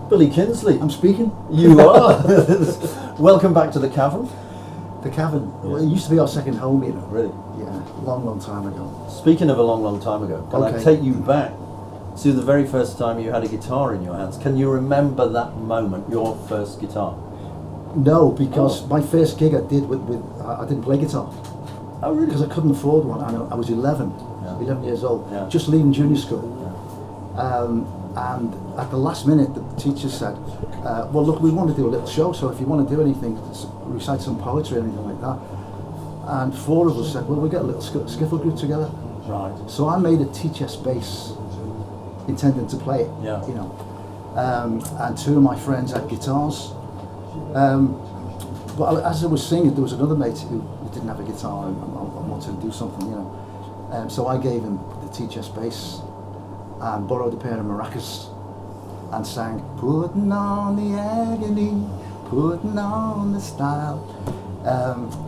Billy Kinsley. I'm speaking. You are. Welcome back to the Cavern. The Cavern. Well, it used to be our second home, you know. Really? Yeah, long time ago. Speaking of a long time ago, can I take you back to the very first time you had a guitar in your hands? Can you remember that moment, your first guitar? No, because my first gig I did I didn't play guitar. Oh, really? Because I couldn't afford one, and I was 11 years old, just leaving junior school. And at the last minute, the teacher said, well, look, we want to do a little show, so if you want to do anything, recite some poetry or anything like that. And 4 of us said, well, we'll get a little skiffle group together. Right. So I made a THS bass, intending to play it, you know. And 2 of my friends had guitars. But as I was singing, there was another mate who didn't have a guitar and wanted to do something, you know. So I gave him the THS bass and borrowed a pair of maracas and sang, putting on the agony, putting on the style.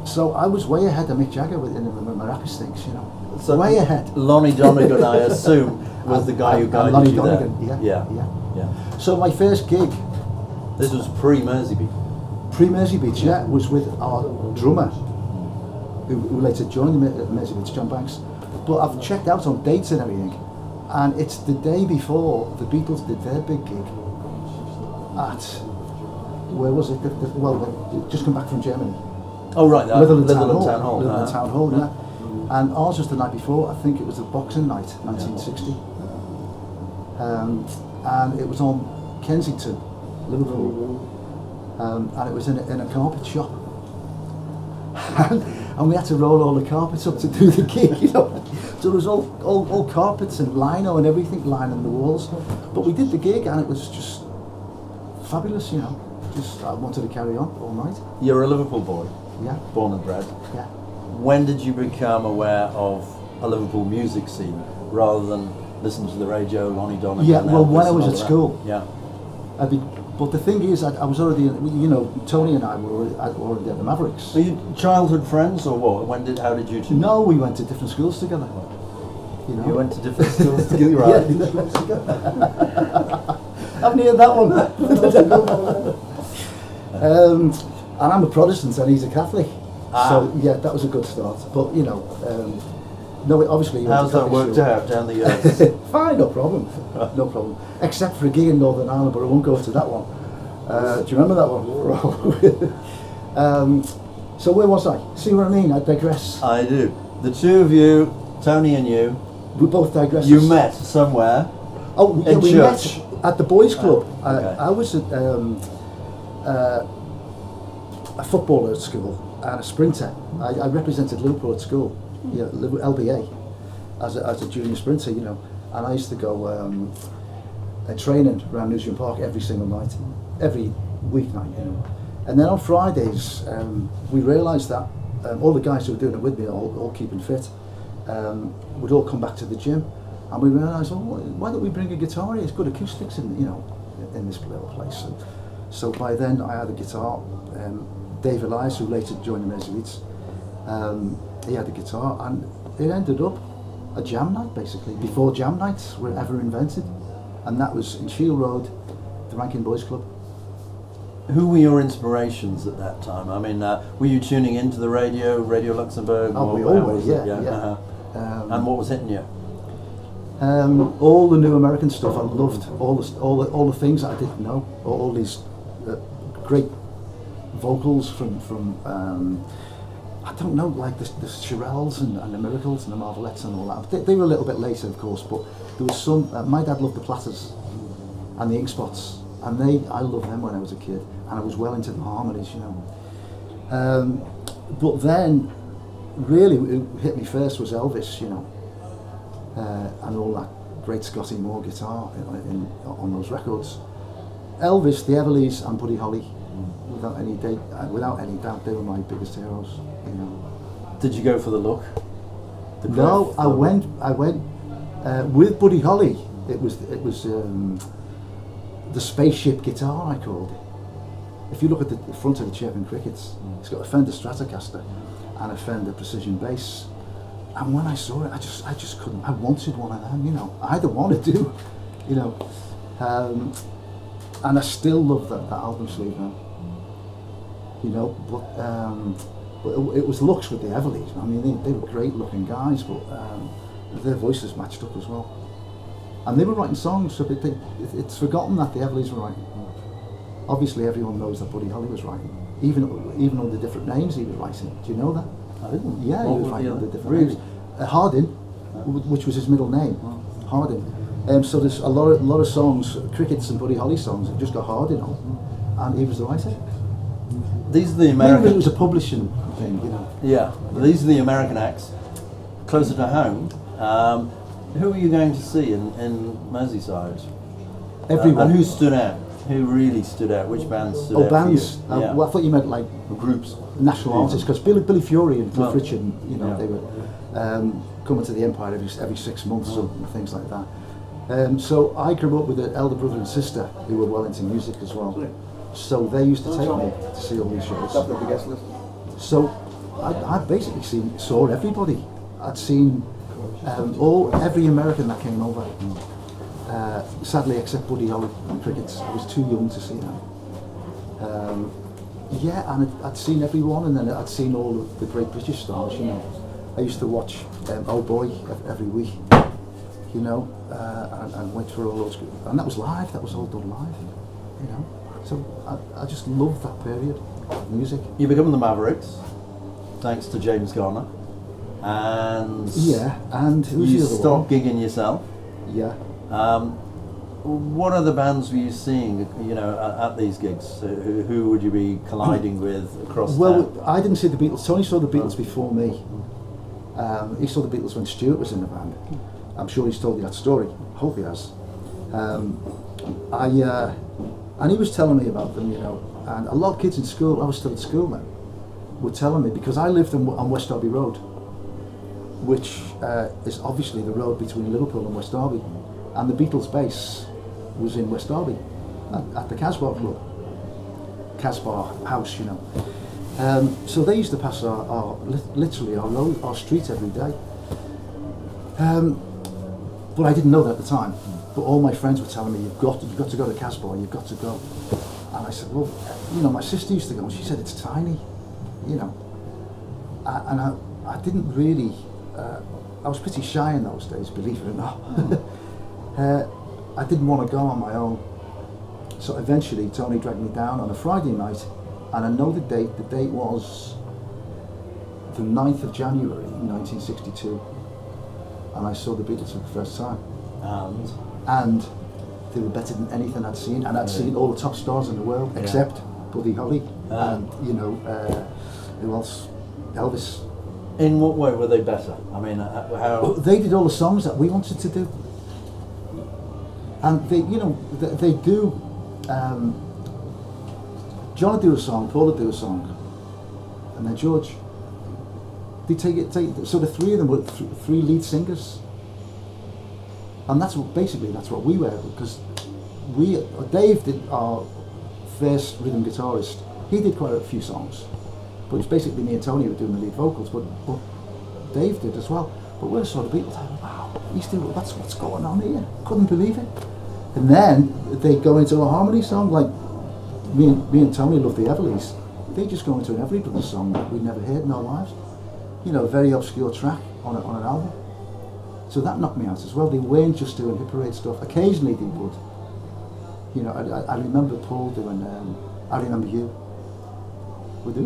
So I was way ahead of Mick Jagger in the maracas things, you know. So way ahead. Lonnie Donegan, I assume, was the guy who guided Lonnie you Donegan, there. Yeah. So my first gig, this was pre-Merseybeats. Pre-Merseybeats, yeah, was with our drummer, who later joined the Merseybeats, John Banks. But I've checked out on dates and everything, and it's the day before the Beatles did their big gig at, where was it? Well, they'd just come back from Germany. Oh, right, Litherland Town Hall. Town Hall, yeah. And ours was the night before. I think it was the Boxing Night, 1960. And it was on Kensington, Liverpool. And it was in a carpet shop. And we had to roll all the carpets up to do the gig, you know. So there was all carpets and lino and everything lining the walls. But we did the gig and it was just fabulous, you know. Just I wanted to carry on all night. You're a Liverpool boy. Yeah. Born and bred. Yeah. When did you become aware of a Liverpool music scene rather than listen to the radio, Lonnie Donegan? Yeah, well, when I was at school. Yeah. But the thing is, I was already, you know, Tony and I were already at the Mavericks. Are you childhood friends or what? How did you two? No, we went to different schools together. You know? You went to different schools together, right? Haven't you heard that one? And I'm a Protestant and he's a Catholic. So yeah, that was a good start. But you know, no, obviously. How's that worked out down the years? Fine, no problem, no problem. Except for a gig in Northern Ireland, but I won't go to that one. Do you remember that one? So where was I? See what I mean? I digress. I do. The two of you, Tony and you, we both digress. You met somewhere. Oh, yeah, we church. met at the boys' club. Okay. I was at a footballer at school and a sprinter. I represented Liverpool at school, LBA, as a junior sprinter, you know. And I used to go training around Newsroom Park every single night, every weeknight, you know. And then on Fridays, we realised that all the guys who were doing it with me, all keeping fit, would all come back to the gym. And we realised, why don't we bring a guitar here? It's good acoustics in this little place. And so by then I had a guitar. Dave Elias, who later joined the Merseybeats, he had a guitar, and it ended up a jam night basically, before jam nights were ever invented. And that was in Shield Road, the Rankin Boys Club. Who were your inspirations at that time? I mean, were you tuning into the Radio Luxembourg? Oh, we always, yeah. Uh-huh. And what was hitting you? All the new American stuff. I loved all the things that I didn't know. All these great vocals from I don't know, like the Shirelles and the Miracles and the Marvelettes and all that. They were a little bit later, of course, but there was some. My dad loved the Platters and the Ink Spots, and I loved them when I was a kid, and I was well into the harmonies, you know. But then, really, what hit me first was Elvis, you know, and all that great Scotty Moore guitar on those records. Elvis, the Everleys, and Buddy Holly. Without any doubt, they were my biggest heroes. You know. Did you go for the look? No, I went with Buddy Holly. It was the spaceship guitar, I called it. If you look at the front of the Chirping Crickets, it's got a Fender Stratocaster and a Fender Precision bass. And when I saw it, I just couldn't. I wanted one of them. You know, I don't want to do. You know. and I still love that album sleeve now. You know, but it was looks with the Everleys. I mean, they were great looking guys, but their voices matched up as well. And they were writing songs, so it's forgotten that the Everleys were writing. Obviously, everyone knows that Buddy Holly was writing, even under different names he was writing. Do you know that? I didn't. Yeah, he was writing under different names. Hardin, which was his middle name, Hardin. So there's a lot of songs, Cricket's and Buddy Holly songs, have just got Hardin on, and he was the writer. These are the American. Maybe it was a publishing thing, you know. Yeah, these are the American acts. Closer to home, who are you going to see in Merseyside? Everyone. And who stood out? Who really stood out? Which bands stood out? Bands. For you? Well, I thought you meant like groups, national artists, because Billy Fury and Cliff Well, Richard, you know, they were coming to the Empire every 6 months and things like that. So I grew up with an elder brother and sister who were well into music as well. So they used to take me to see all these shows. So I basically saw everybody. I'd seen every American that came over. Sadly, except Buddy Holly and Crickets. I was too young to see them. Yeah, and I'd seen everyone, and then I'd seen all of the great British stars, you know. I used to watch Oh Boy every week, you know, and went for all those, and that was live, that was all done live, you know. So I just loved that period of music. You become the Mavericks, thanks to James Garner, and yeah, and who's you the other stopped one? gigging yourself. Yeah. What other bands were you seeing, you know, at these gigs? Who would you be colliding with across town? I didn't see the Beatles. Tony saw the Beatles before me. He saw the Beatles when Stuart was in the band. I'm sure he's told you that story. Hope he has. And he was telling me about them, you know. And a lot of kids in school, I was still at school then, were telling me, because I lived on West Derby Road, which is obviously the road between Liverpool and West Derby. And the Beatles' base was in West Derby, at the Casbah Club, Casbah House, you know. So they used to pass literally our street every day. But I didn't know that at the time. But all my friends were telling me, you've got to go to Casbah, you've got to go. And I said, well, you know, my sister used to go, and she said it's tiny, you know. And I didn't really. I was pretty shy in those days, believe it or not. I didn't want to go on my own. So eventually Tony dragged me down on a Friday night, and I know the date. The date was the 9th of January 1962, and I saw the Beatles for the first time. And they were better than anything I'd seen, and I'd seen all the top stars in the world, except Buddy Holly, and you know, who else? Elvis. In what way were they better? I mean, how? They did all the songs that we wanted to do. And they, you know, they do. John would do a song, Paul would do a song, and then George. They take it. So the three of them were three lead singers, and that's what we were, because Dave did our first rhythm guitarist. He did quite a few songs, but it's basically me and Tony who were doing the lead vocals. But Dave did as well. But when I saw the Beatles, I thought, wow, that's what's going on here. Couldn't believe it. And then they go into a harmony song, like me and Tony love the Everleys. They just go into an Everly Brothers song that we'd never heard in our lives. You know, a very obscure track on an album. So that knocked me out as well. They weren't just doing hit parade stuff. Occasionally they would. You know, I remember Paul doing I Remember You. With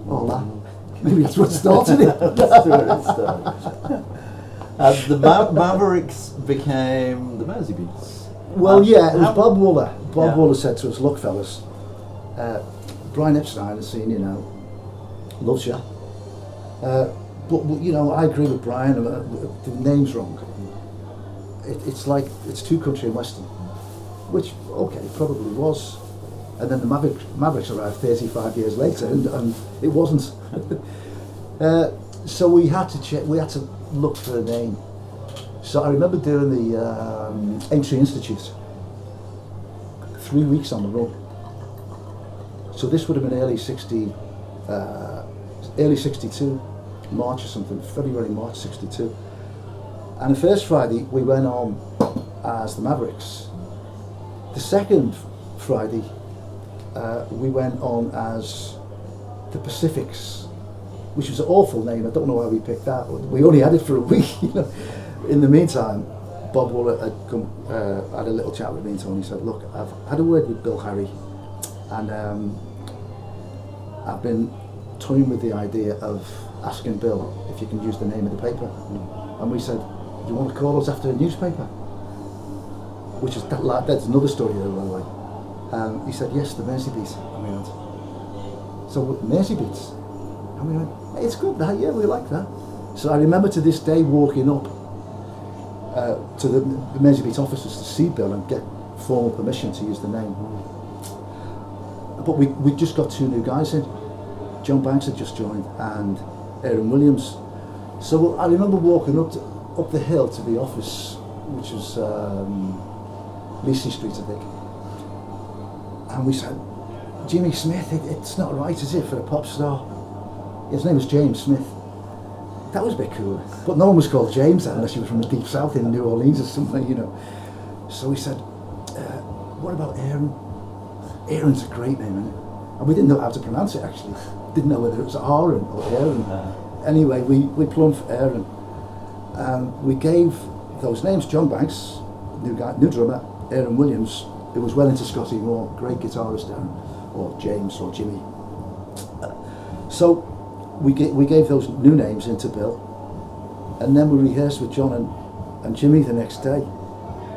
all that. Maybe that's what started it. That's where it started. The Mavericks became the Merseybeats. Well, yeah, it was Bob Wooler. Bob Wooler said to us, look fellas, Brian Epstein has seen, you know, loves you. But, you know, I agree with Brian, the name's wrong. It's like, it's too country and western, which, okay, probably was. And then the Mavericks arrived 35 years later, and it wasn't. So we had to look for a name. So I remember doing the Aintree Institute, 3 weeks on the road. So this would have been early 62, March or something, February, March 62. And the first Friday we went on as the Mavericks. The second Friday, we went on as the Pacifics, which was an awful name. I don't know why we picked that. We only had it for a week. You know. In the meantime, Bob Waller had come, had a little chat with me and Tony. Said, "Look, I've had a word with Bill Harry, and I've been toying with the idea of asking Bill if you can use the name of the paper." And we said, "Do you want to call us after a newspaper?" Which is that's another story there, by the way. He said, "Yes, the Merseybeats." And we went, "So Merseybeats?" And we went, "Hey, it's good that, yeah, we like that." So I remember to this day walking up to the Merseybeats offices to see Bill and get formal permission to use the name. But we just got 2 new guys in. John Banks had just joined and Aaron Williams. So I remember walking up the hill to the office, which was Leasey Street, I think. And we said, "Jimmy Smith, it's not right, is it, for a pop star?" His name was James Smith. That was a bit cool. But no one was called James then, unless you were from the deep south in New Orleans or something, you know. So we said, "What about Aaron?" Aaron's a great name, isn't it? And we didn't know how to pronounce it, actually. Didn't know whether it was Aaron or Aaron. Anyway, we plumbed for Aaron. We gave those names: John Banks, new drummer; Aaron Williams, who was well into Scotty Moore, great guitarist, Aaron, or James or Jimmy. So we gave those new names into Bill, and then we rehearsed with John and Jimmy the next day,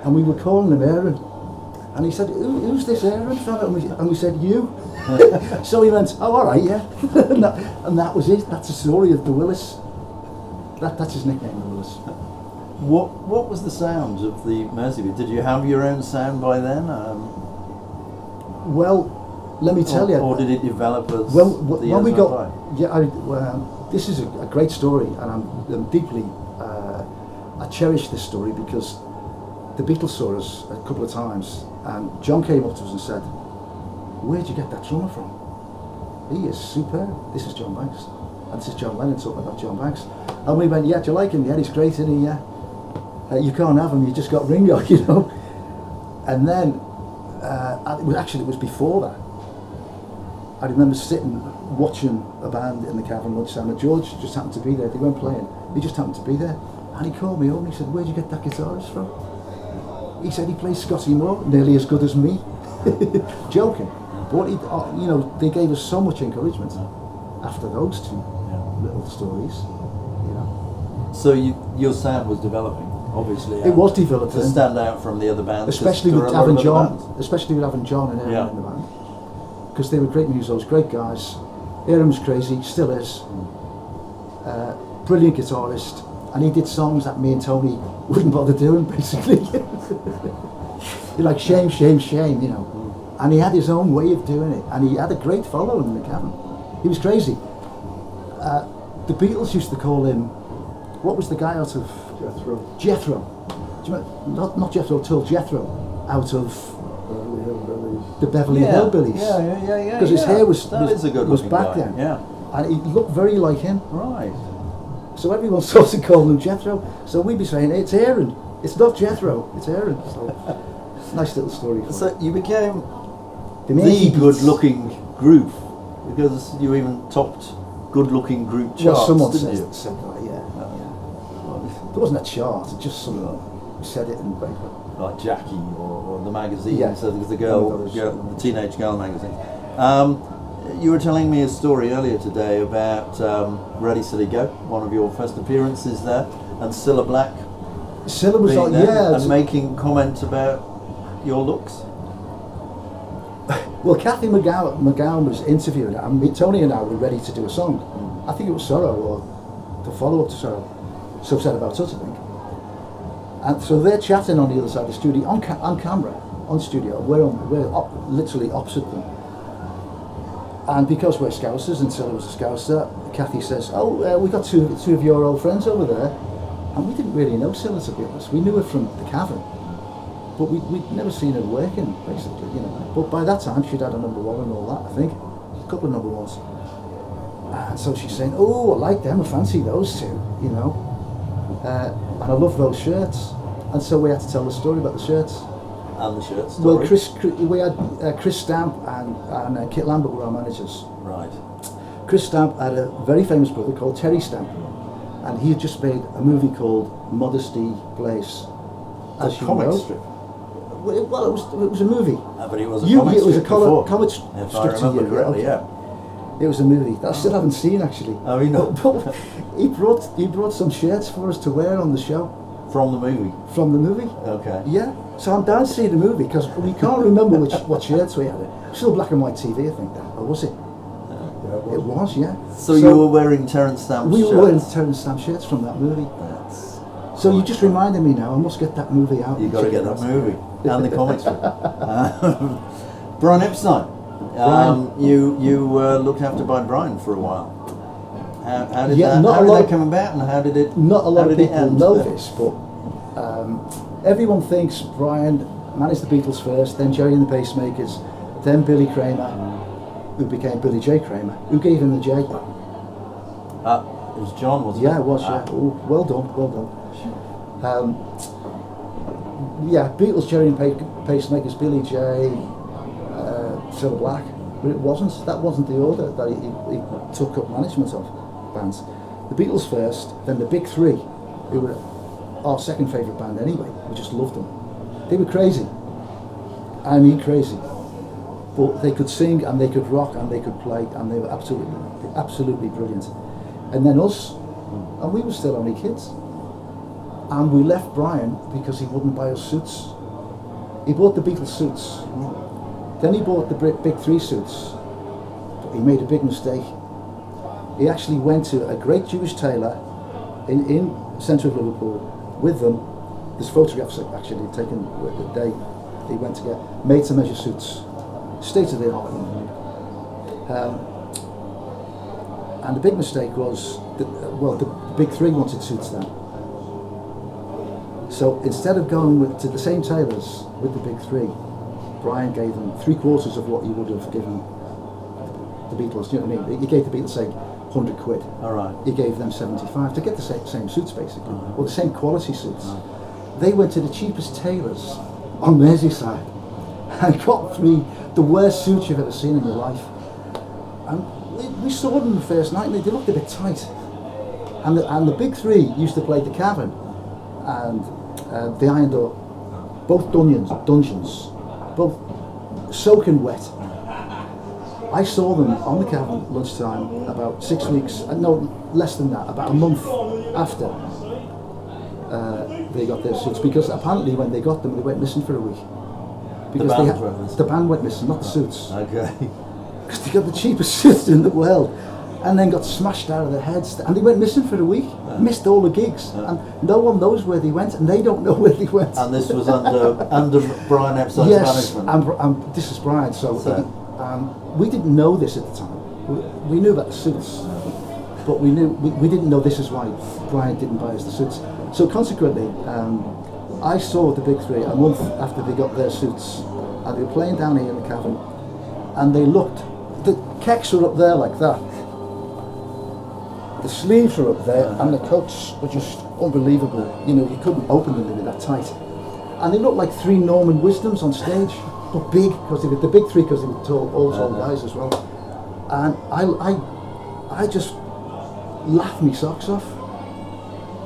and we were calling him Aaron. And he said, "Who's this Aaron fella?" And we said, "You." So he went, "Oh, all right, yeah." and that was it. That's the story of the Willis. That's his nickname, the Willis. What was the sound of the Merseybeats? Did you have your own sound by then? Well, let me tell you. Or did it develop as when we got? Yeah, this is a great story, and I'm deeply. I cherish this story because the Beatles saw us a couple of times, and John came up to us and said, "Where'd you get that drummer from? He is superb. This is John Banks." And this is John Lennon talking about John Banks. And we went, "Yeah, do you like him? Yeah, he's great, isn't he? Yeah. You can't have him, you just got Ringo," you know. And then, it was before that. I remember sitting, watching a band in the Cavern lunchtime, and George just happened to be there. They weren't playing. He just happened to be there. And he called me over and he said, "Where'd you get that guitarist from?" He said, "He plays Scotty Moore, nearly as good as me." Joking. But they gave us so much encouragement after those 2 little stories. You know. So your sound was developing, obviously. It was developing to stand out from the other bands, especially with having John, and Aaron in the band, because they were great musos, great guys. Aaron was crazy, still is. Brilliant guitarist, and he did songs that me and Tony wouldn't bother doing, basically. You're like, shame, shame, shame, you know. And he had his own way of doing it, and he had a great following in the Cavern. He was crazy. The Beatles used to call him, what was the guy out of Jethro? Do you remember? Not Jethro Tull, Jethro, out of the Beverly Hillbillies. Yeah. Because his hair was back guy. then. Yeah. And he looked very like him. Right. So everyone sort of called him Jethro. So we'd be saying, "Hey, it's Aaron. It's not Jethro, it's Aaron." So, nice little story. So you became the good-looking group because you even topped good-looking group charts. Well, someone didn't said that, yeah. There wasn't a chart; it just someone said it in paper. Like Jackie or the magazine, Yeah. so because the teenage girl magazine. You were telling me a story earlier today about Ready Steady Go, one of your first appearances there, and Cilla Black. Cilla was like, yeah, and making comments about your looks. Well, Kathy McGowan was interviewing her, and Tony and I were ready to do a song. I think it was Sorrow, or the follow-up to Sorrow. So Said About Us, I think. And so they're chatting on the other side of the studio, on camera, on studio. We're literally opposite them. And because we're Scousers, and Cilla was a Scouser, Kathy says, "Oh, we got two of your old friends over there." And we didn't really know Cilla, to be honest. We knew her from the Cavern, but we'd never seen her working, basically, you know. But by that time, she'd had a #1 and all that, I think. A couple of #1s. And so she's saying, "Oh, I like them, I fancy those two, you know. And I love those shirts." And so we had to tell the story about the shirts. And the shirt story? Well, we had Chris Stamp and Kit Lambert were our managers. Right. Chris Stamp had a very famous brother called Terry Stamp, and he had just made a movie called Modesty Blaze. A comic strip? Well, it was a movie. But it was a comic strip. It was a comic if strip I remember correctly, yeah. It was a movie that I still haven't seen actually. Oh, you know. But he brought some shirts for us to wear on the show. From the movie? From the movie. Okay. Yeah. So I'm down to see the movie because we can't remember what shirts we had. It was still black and white TV, I think. Or was it? It was, yeah. So you were wearing Terence Stamp shirts? We were wearing Terence Stamp shirts from that movie. So you just reminded me now, I must get that movie out. You've got to get that movie. And the comic strip. Brian Epstein. You were looked after by Brian for a while. How did that come about, and how did it? Not a lot of people know this, but everyone thinks Brian managed the Beatles first, then Jerry and the Pacemakers, then Billy Kramer, who became Billy J. Kramer, who gave him the J. It was John, wasn't it? Yeah, it was. Yeah. Oh, well done. Yeah, Beatles, Jerry and Pacemakers, Billy J, Cilla Black. But that wasn't the order that he took up management of bands. The Beatles first, then the Big Three, who were our second favourite band anyway. We just loved them. They were crazy. I mean crazy. But they could sing and they could rock and they could play and they were absolutely brilliant. And then us, and we were still only kids. And we left Brian because he wouldn't buy us suits. He bought the Beatles suits. Then he bought the Big Three suits. But he made a big mistake. He actually went to a great Jewish tailor in the centre of Liverpool with them. There's photographs actually taken the day he went to get made to measure suits. State of the art. And the big mistake was that, the Big Three wanted suits then. So instead of going to the same tailors with the Big Three, Brian gave them 3/4 of what he would have given the Beatles. You know what I mean? He gave the Beatles, say, 100 quid. All right. He gave them 75 to get the same suits, basically, right. or the same quality suits. Right. They went to the cheapest tailors on Merseyside and got me the worst suits you've ever seen in your life. And we saw them the first night, and they looked a bit tight. And the Big Three used to play the Cavern and the Iron Door, both dungeons, both soaking wet. I saw them on the Cavern lunchtime about 6 weeks, no, less than that, about a month after they got their suits, because apparently when they got them, they went missing for a week. Because the band went missing, not the suits. Okay. Because they got the cheapest suits in the world, and then got smashed out of their heads, and they went missing for a week. Missed all the gigs, and no one knows where they went, and they don't know where they went. And this was under Brian Epstein's management. Yes, and this is Brian. So we didn't know this at the time. We knew about the suits, but we didn't know this is why Brian didn't buy us the suits. So consequently, I saw the Big Three a month after they got their suits, and they were playing down here in the Cavern, and they looked. The kecks were up there like that. The sleeves were up there, and the coats were just unbelievable. You know, you couldn't open them, they were that tight. And they looked like three Norman Wisdoms on stage, but big, because they were the Big Three, because they were all tall guys as well. And I just laughed my socks off.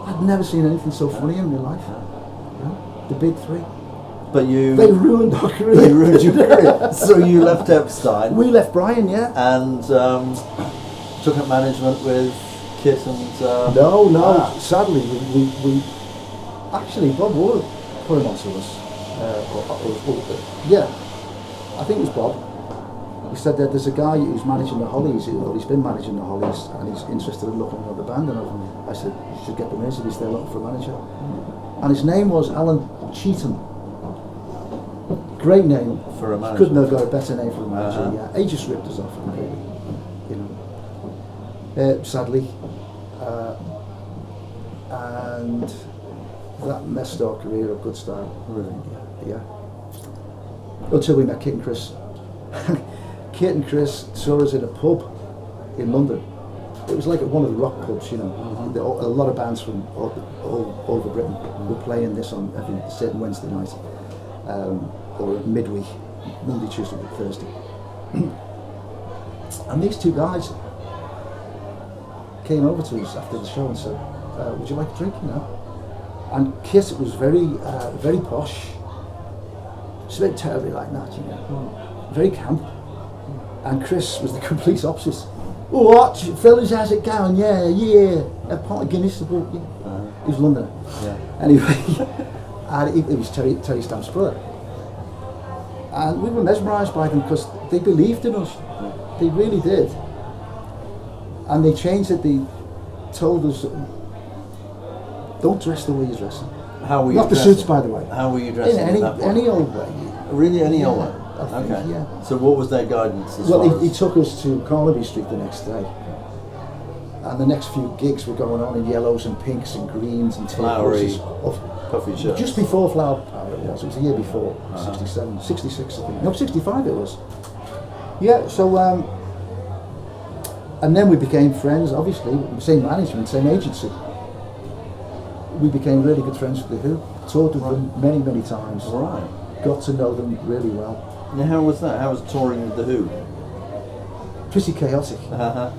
I'd never seen anything so funny in my life. Yeah? The Big Three. But they ruined our career. They ruined your career. So you left Epstein. We left Brian, yeah. And took up management with Kit and... No. Sadly, we actually, Bob Ward put him onto us. Yeah, I think it was Bob. He said that there's a guy who's managing the Hollies, or he's been managing the Hollies, and he's interested in looking at another band. And I said, you should get the Merseybeats, they're looking for a manager. And his name was Alan Cheetham. Great name for a manager. Couldn't have got a better name for a manager. Yeah, he just ripped us off completely. You know, sadly, and that messed our career up good style. Really? Yeah. Until we met Kit and Chris. Kit and Chris saw us in a pub in London. It was like one of the rock pubs, you know. Mm-hmm. A lot of bands from all over Britain were playing this on every certain Wednesday night. or midweek, Monday, Tuesday, Thursday. And these two guys came over to us after the show and said, would you like a drink, you know? And Kit was very posh. Spoke terribly like that, you know. Very camp. And Chris was the complete opposite. What, fellas, how's it going? Yeah, a pint of Guinness, yeah. He was Londoner. Yeah. Anyway, and it was Terry Stamp's brother. And we were mesmerised by them because they believed in us. They really did. And they changed it. They told us, don't dress the way you're dressing. How were you Not dressing? the suits, by the way. How were you dressing? In any old way. Really, any old way? I think, Okay. yeah. So what was their guidance as Well, far he as... took us to Carnaby Street the next day. And the next few gigs were going on in yellows and pinks and greens and Flowery, of puffy shirts. just before Flower Power it was. It was a year before, 67, 66 I think. No, 65 it was. Yeah, so, and then we became friends, obviously, same management, same agency. We became really good friends with The Who, toured with them many, many times. Right. Got to know them really well. Now, how was that? How was touring with The Who? Pretty chaotic. Uh-huh.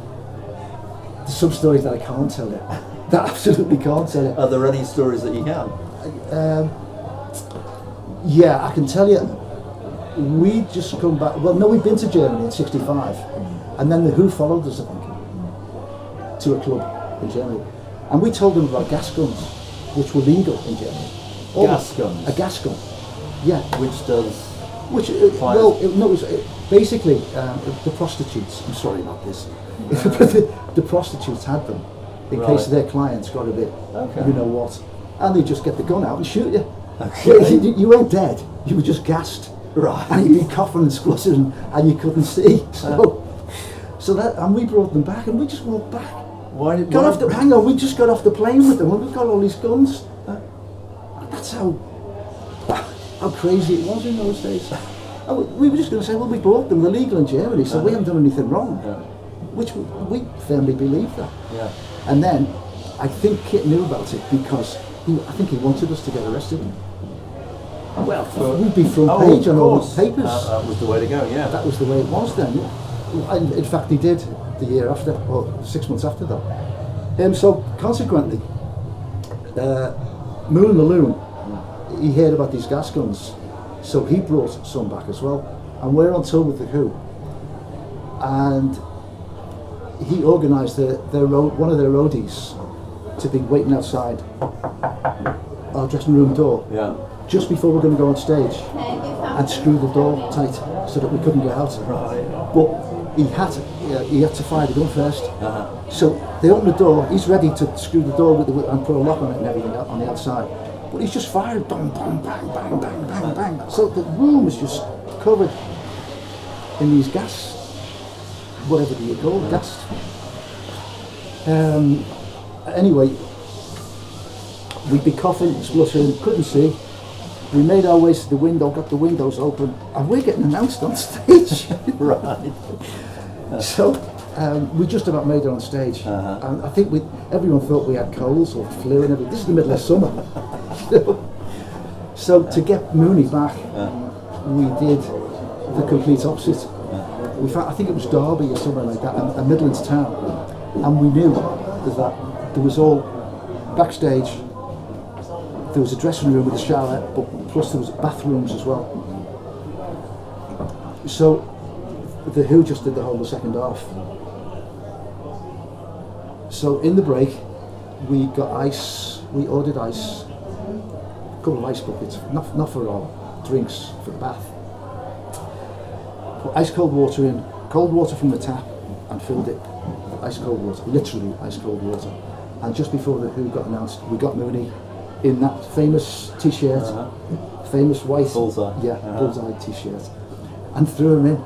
There's some stories that I can't tell you. That I absolutely can't tell you. Are there any stories that you can? Yeah, I can tell you. We just come back. Well, no, we'd been to Germany in '65, and then The Who followed us, I think, to a club in Germany, and we told them about gas guns, which were legal in Germany. Gas guns? A gas gun. Yeah. Which does... Which fires? Basically the prostitutes. I'm sorry about this. The prostitutes had them in case their clients got a bit, you know what, and they just get the gun out and shoot you. Okay. You weren't dead. You were just gassed. Right. And you'd be coughing and spluttering, and you couldn't see. So that, and we brought them back, and we just walked back. Hang on, we just got off the plane with them, and we got all these guns. That's how crazy it was in those days. And we were just going to say, well, we bought them, they're legal in Germany, so we haven't done anything wrong. Yeah. Which we firmly believe that. Yeah. And then, I think Kit knew about it because I think he wanted us to get arrested. Well, we'd be front page on all the papers. That was the way to go, yeah. That was the way it was then. And in fact, he did the year after, or 6 months after that. So consequently, Moon the Loon, he heard about these gas guns, so he brought some back as well. And we're on tour with The Who. And he organised one of their roadies to be waiting outside our dressing room door. Yeah. Just before we're going to go on stage, and screw the door tight so that we couldn't get out. Right. But he had to fire the gun first. So they open the door. He's ready to screw the door and put a lock on it and everything on the outside. But he's just firing, bang, bang, bang, bang, bang, bang, bang. So the room is just covered in these gas, whatever do you call it, gas. Anyway, we'd be coughing, spluttering, couldn't see. We made our way to the window, got the windows open, and we're getting announced on stage. Right. So we just about made it on stage, and I think everyone thought we had colds or flu and everything. This is the middle of summer. So to get Mooney back, we did the complete opposite. We found, I think it was Derby or somewhere like that, a Midlands town, and we knew that there was all backstage. There was a dressing room with a shower, but plus there was bathrooms as well. So The Who just did the whole of the second half. So in the break, we got ice. We ordered ice, a couple of ice buckets, not for our drinks, for the bath. Put ice cold water in, cold water from the tap, and filled it with ice cold water, literally ice cold water. And just before The Who got announced, we got Mooney in that famous t-shirt, famous white bullseye t-shirt, and threw him in.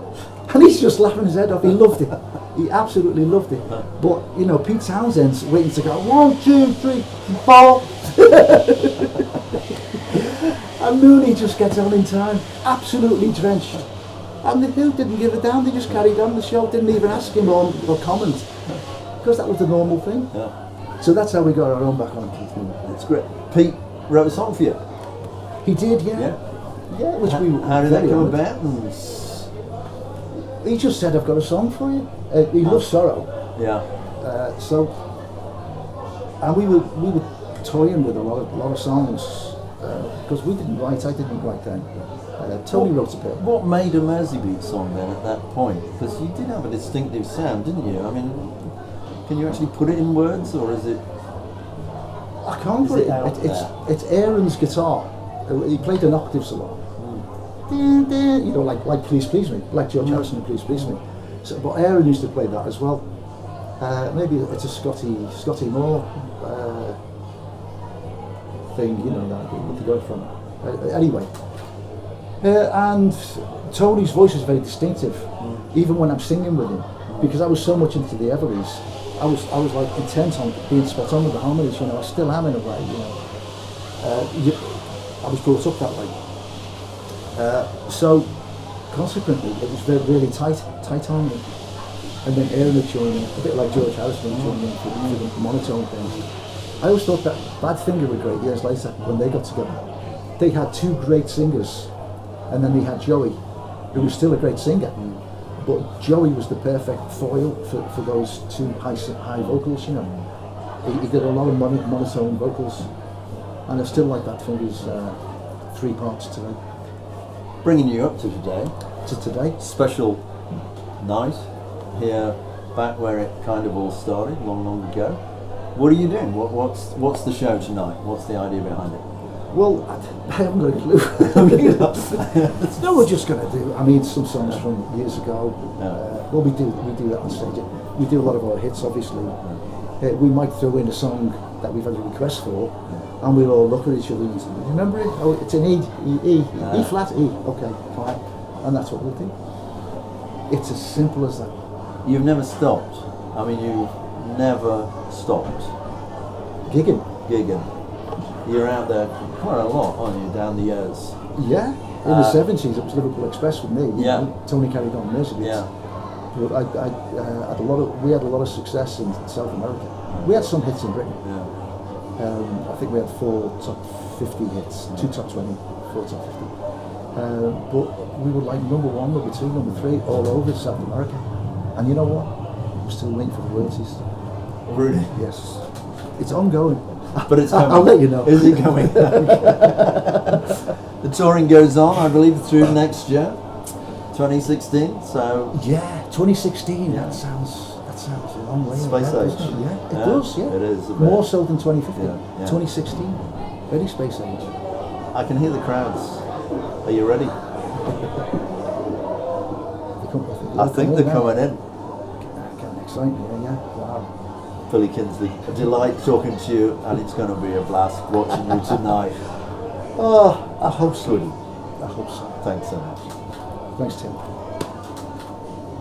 And he's just laughing his head off. He loved it. He absolutely loved it. But you know, Pete Townsend's waiting to go 1, 2, 3, 4, and Mooney just gets on in time, absolutely drenched. And The Who didn't give a damn. They just carried on the show. Didn't even ask him or comment, because that was the normal thing. Yeah. So that's how we got our own back on Keith Moon. That's great. Pete wrote a song for you. He did, yeah. Yeah, which we How did that very come honoured. about? He just said, "I've got a song for you." He loves Sorrow, Yeah. and we were toying with a lot of songs because we didn't write. I didn't write then. Tony wrote a bit. What made a Merseybeats song then at that point? Because you did have a distinctive sound, didn't you? I mean, can you actually put it in words, or is it? I can't put it. It's Aaron's guitar. He played in octaves a lot. You know, like Please Please Me, like George Harrison and Please Please Me. So, but Aaron used to play that as well. Maybe it's a Scotty Moore thing, you know, that to go from. Anyway, and Tony's voice is very distinctive, even when I'm singing with him, because I was so much into the Everlys. I was like intent on being spot on with the harmonies. You know, I still am in a way. You know, I was brought up that way. So consequently, it was really tight harmony. And then Aaron would join in, a bit like George Harrison would join in for the monotone things. I always thought that Badfinger were great years later when they got together. They had two great singers, and then they had Joey, who was still a great singer. But Joey was the perfect foil for those two high vocals, you know. He did a lot of monotone vocals, and I still like Badfinger's 3 parts today. Bringing you up to today. Special night here, back where it kind of all started, long ago. What are you doing? What's the show tonight? What's the idea behind it? Well, I haven't got a clue. No, we're just going to do, some songs from years ago. Well, we do that on stage. We do a lot of our hits, obviously. We might throw in a song that we've had a request for, and we'll all look at each other and say, remember it? Oh, it's an E flat, E. Okay, fine. And that's what we'll do. It's as simple as that. You've never stopped. I mean, you've never stopped. Gigging. You're out there quite a lot, aren't you, down the years? Yeah. In the 70s, it was Liverpool Express with me. You know, Tony carried on Merseybeats. Yeah. But we had a lot of success in South America. We had some hits in Britain. Yeah. I think we had 4 top 50 hits, 2 top 20, 4 top 50. But we were like number 1, number 2, number 3 all over South America. And you know what? We're still waiting for the royalties. Really? Yes. It's ongoing. But it's coming. I'll let you know. Is it coming? The touring goes on, I believe, through next year, 2016. So yeah, 2016. Yeah. That sounds a long way. Space age. It? Yeah, it does. Yeah, it is. More so than 2015. Yeah. 2016, very space age. I can hear the crowds. Are you ready? I think they're coming in. Getting excited. Yeah. Wow. Billy Kinsley, a delight talking to you, and it's going to be a blast watching you tonight. Oh, I hope so. I hope so. Thanks so much. Thanks, Tim.